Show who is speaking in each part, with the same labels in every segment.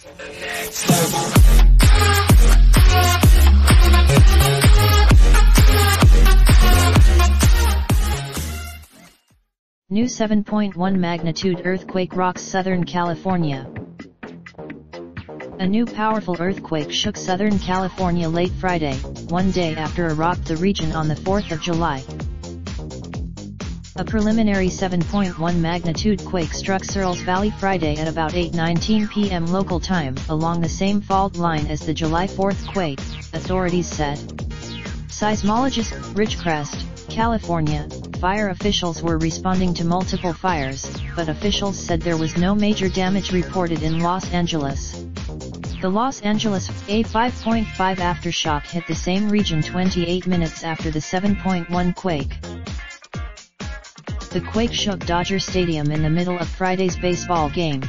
Speaker 1: New 7.1 magnitude earthquake rocks Southern California. A new powerful earthquake shook Southern California late Friday, one day after it rocked the region on the 4th of July. A preliminary 7.1 magnitude quake struck Searles Valley Friday at about 8:19 p.m. local time, along the same fault line as the July 4th quake, authorities said. Seismologist, Ridgecrest, California, fire officials were responding to multiple fires, but officials said there was no major damage reported in Los Angeles. The Los Angeles a 5.5 aftershock hit the same region 28 minutes after the 7.1 quake. The quake shook Dodger Stadium in the middle of Friday's baseball game.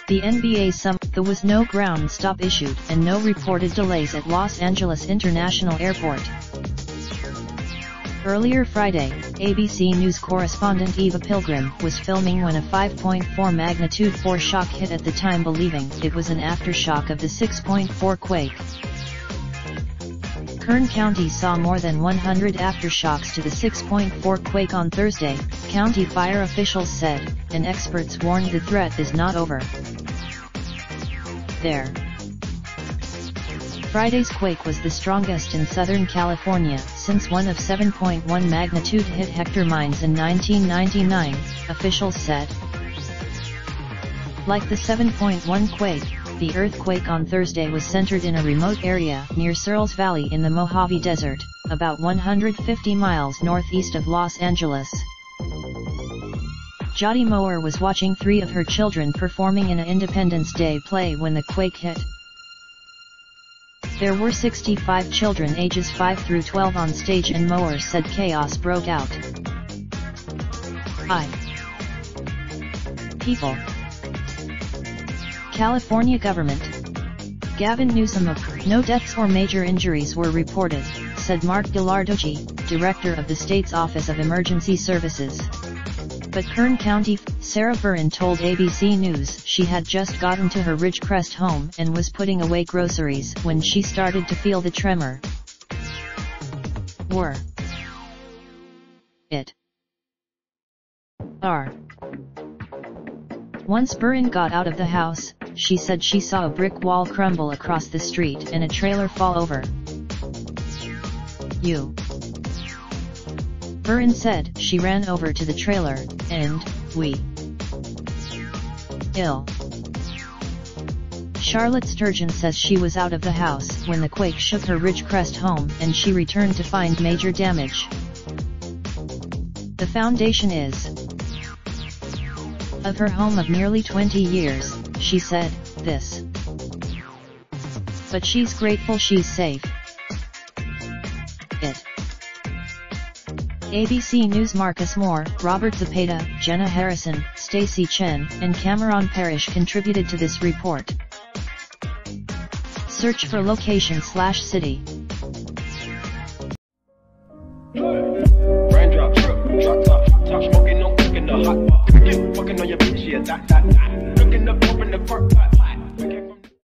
Speaker 1: The NBA there was no ground stop issued and no reported delays at Los Angeles International Airport. Earlier Friday, ABC News correspondent Eva Pilgrim was filming when a 5.4 magnitude foreshock hit, at the time believing it was an aftershock of the 6.4 quake. Kern County saw more than 100 aftershocks to the 6.4 quake on Thursday, county fire officials said, and experts warned the threat is not over. There. Friday's quake was the strongest in Southern California since one of 7.1 magnitude hit Hector Mines in 1999, officials said. Like the 7.1 quake, the earthquake on Thursday was centered in a remote area near Searles Valley in the Mojave Desert, about 150 miles northeast of Los Angeles. Jody Moore was watching 3 of her children performing in an Independence Day play when the quake hit. There were 65 children ages 5 through 12 on stage, and Moore said chaos broke out. People. California government. Gavin Newsom of no deaths or major injuries were reported, said Mark Ghilardoji, director of the state's Office of Emergency Services. But Kern County Sarah Burin told ABC News she had just gotten to her Ridgecrest home and was putting away groceries when she started to feel the tremor. Were it are. Once Burin got out of the house, she said she saw a brick wall crumble across the street and a trailer fall over. Burin said she ran over to the trailer, and ill. Charlotte Sturgeon says she was out of the house when the quake shook her Ridgecrest home and she returned to find major damage. The foundation is of her home of nearly 20 years, she said, this. But she's grateful she's safe. ABC News Marcus Moore, Robert Zapata, Jenna Harrison, Stacy Chen, and Cameron Parrish contributed to this report. Search for location/city.
Speaker 2: Raindrop, drop top, smoking, no cooking the hot pot. Fucking on your bitch, yeah, that. Looking up, open the park pot.